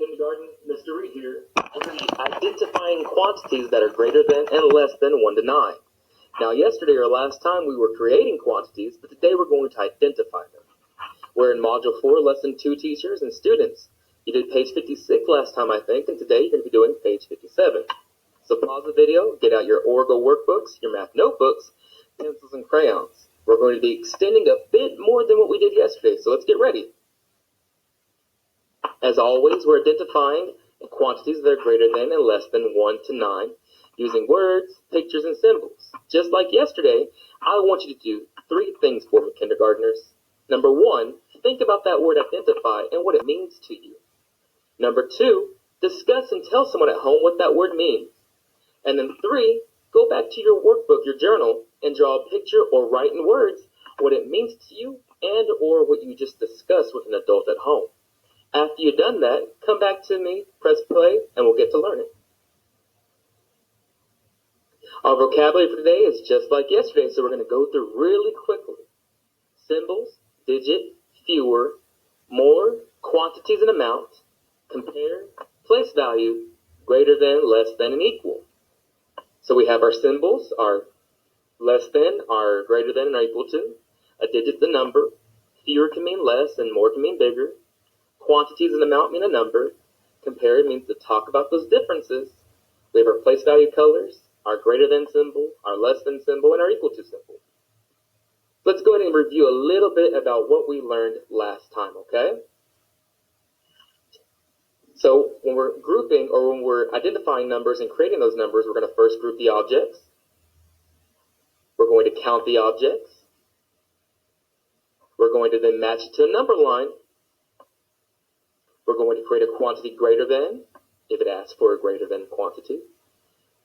kindergarten, Mr. Reed here. We're going to be identifying quantities that are greater than and less than 1 to 9. Now, yesterday or last time we were creating quantities, but today we're going to identify them. We're in Module 4, Lesson 2 teachers and students. You did page 56 last time, I think, and today you're going to be doing page 57. So pause the video, get out your Orgo workbooks, your math notebooks, pencils and crayons. We're going to be extending a bit more than what we did yesterday, so let's get ready. As always, we're identifying quantities that are greater than and less than 1 to 9 using words, pictures, and symbols. Just like yesterday, I want you to do 3 things for me, kindergartners. Number 1, think about that word identify and what it means to you. Number 2, discuss and tell someone at home what that word means. And then 3, go back to your workbook, your journal, and draw a picture or write in words what it means to you and or what you just discussed with an adult at home. After you've done that, come back to me, press play, and we'll get to learning. Our vocabulary for today is just like yesterday, so we're going to go through really quickly. Symbols, digit, fewer, more, quantities and amount, compare, place value, greater than, less than, and equal. So we have our symbols, our less than, our greater than, and our equal to. A digit's a number. Fewer can mean less, and more can mean bigger. Quantities and amount mean a number. Compare means to talk about those differences. We have our place value colors, our greater than symbol, our less than symbol, and our equal to symbol. Let's go ahead and review a little bit about what we learned last time, okay? So when we're grouping or when we're identifying numbers and creating those numbers, we're going to first group the objects. We're going to count the objects. We're going to then match it to a number line. We're going to create a quantity greater than, if it asks for a greater than quantity.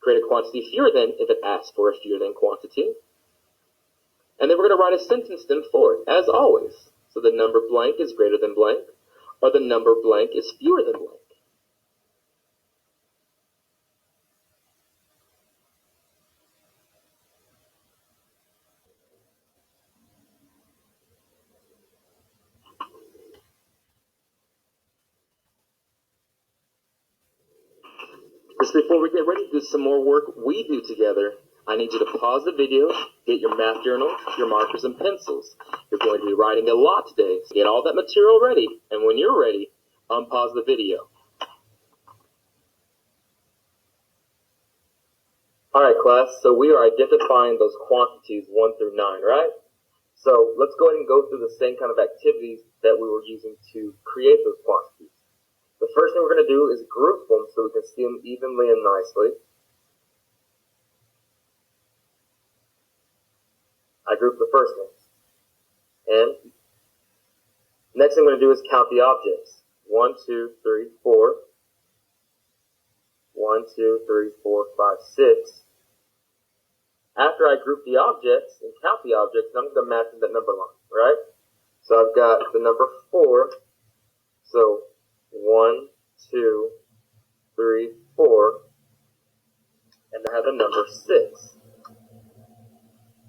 Create a quantity fewer than, if it asks for a fewer than quantity. And then we're going to write a sentence then for it, as always. So the number blank is greater than blank, or the number blank is fewer than blank. Just before we get ready to do some more work we do together, I need you to pause the video, get your math journal, your markers, and pencils. You're going to be writing a lot today, so get all that material ready, and when you're ready, unpause the video. Alright class, so we are identifying those quantities 1 through 9, right? So let's go ahead and go through the same kind of activities that we were using to create those quantities. The first thing we're going to do is group them so we can see them evenly and nicely. I grouped the first ones. And next thing I'm going to do is count the objects. 1, 2, 3, 4. 1, 2, 3, 4, 5, 6. After I group the objects and count the objects, I'm going to match that number line, right? So I've got the number 4. So 1, 2, 3, 4. And I have the number 6.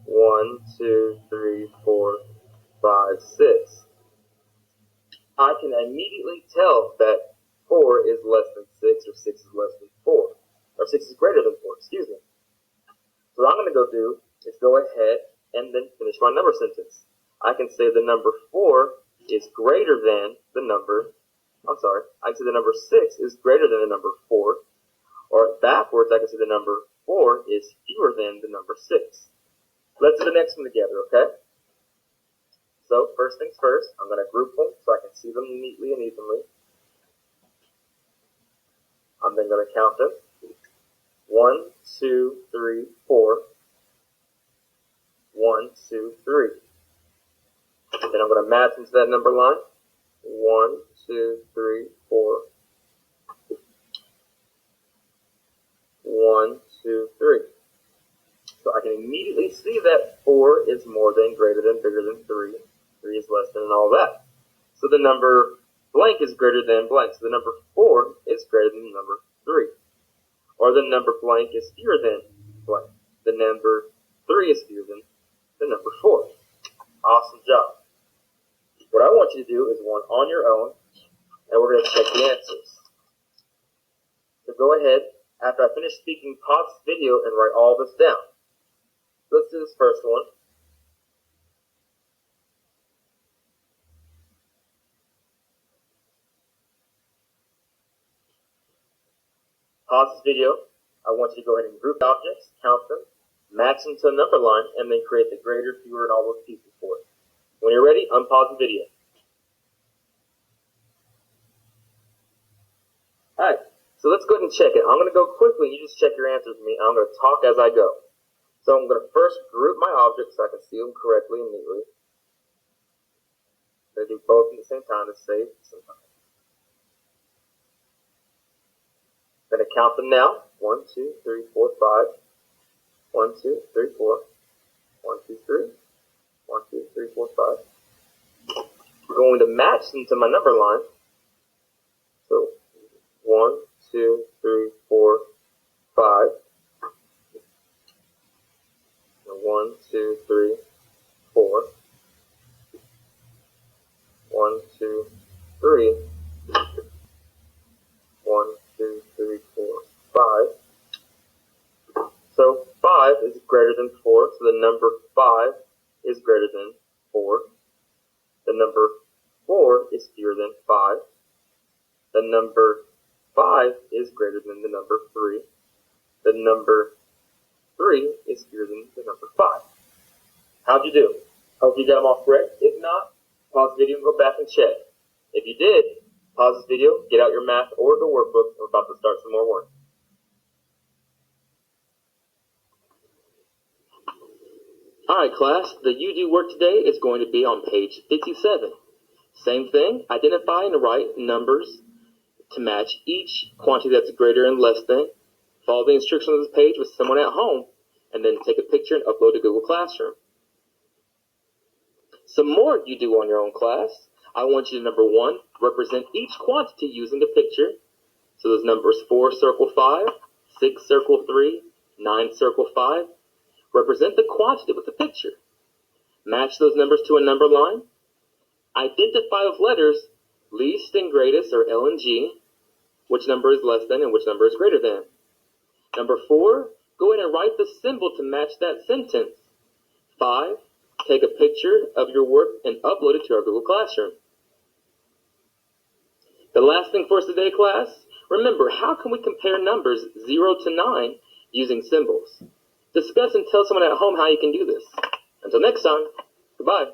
1, 2, 3, 4, 5, 6. I can immediately tell that 4 is less than 6 or 6 is less than 4. Or 6 is greater than 4, excuse me. So what I'm going to go do is go ahead and then finish my number sentence. I can say the number 4 is greater than the number, I can say the number 6 is greater than the number 4. Or backwards, I can say the number 4 is fewer than the number 6. Let's do the next one together, okay? So first things first, I'm going to group them so I can see them neatly and evenly. I'm then going to count them. 1, 2, 3, 4. 1, 2, 3. Then I'm going to match into that number line. 1, 2, 3, 4. 1, 2, 3. So I can immediately see that 4 is more than, greater than, bigger than 3. 3 is less than, and all that. So the number blank is greater than blank. So the number 4 is greater than the number 3. Or the number blank is fewer than blank. The number 3 is fewer than the number 4. Awesome job. What I want you to do is one on your own, and we're going to check the answers. to go ahead, after I finish speaking, pause this video and write all this down. Let's do this first one. Pause this video. I want you to go ahead and group objects, count them, match them to a number line, and then create the greater, fewer, and all those pieces for it. When you're ready, unpause the video. Alright, so let's go ahead and check it. I'm going to go quickly, you just check your answers with me, and I'm going to talk as I go. So I'm going to first group my objects so I can see them correctly and neatly. I'm going to do both at the same time to save some time. I'm going to count them now. 1, 2, 3, 4, 5. 1, 2, 3, 4. 1, 2, 3. 1, 2, 3, 4, 5. I'm going to match them to my number line. So 1, 2, 3, 4, 5. 1, 2, 3, 4. 1, 2, 3. 1, 2, 3, 4, 5. So 5 is greater than 4, so the number 5 is greater than 4. The number 4 is fewer than 5. The number 5 is greater than the number 3. The number 3 is fewer than the number 5. How'd you do? Hope you got them all correct. If not, pause the video and go back and check. If you did, pause this video, get out your math or the workbook. We're about to start some more work. Alright class, the you do work today is going to be on page 57. Same thing, identify and write numbers to match each quantity that's greater and less than. Follow the instructions on this page with someone at home, and then take a picture and upload to Google Classroom. Some more you do on your own class. I want you to, number 1, represent each quantity using a picture. So those numbers 4 circle 5, 6 circle 3, 9 circle 5. Represent the quantity with a picture. Match those numbers to a number line. Identify with letters least and greatest, or L and G, which number is less than and which number is greater than. Number 4, go ahead and write the symbol to match that sentence. 5, take a picture of your work and upload it to our Google Classroom. The last thing for us today, class, remember, how can we compare numbers 0 to 9 using symbols? Discuss and tell someone at home how you can do this. Until next time, goodbye.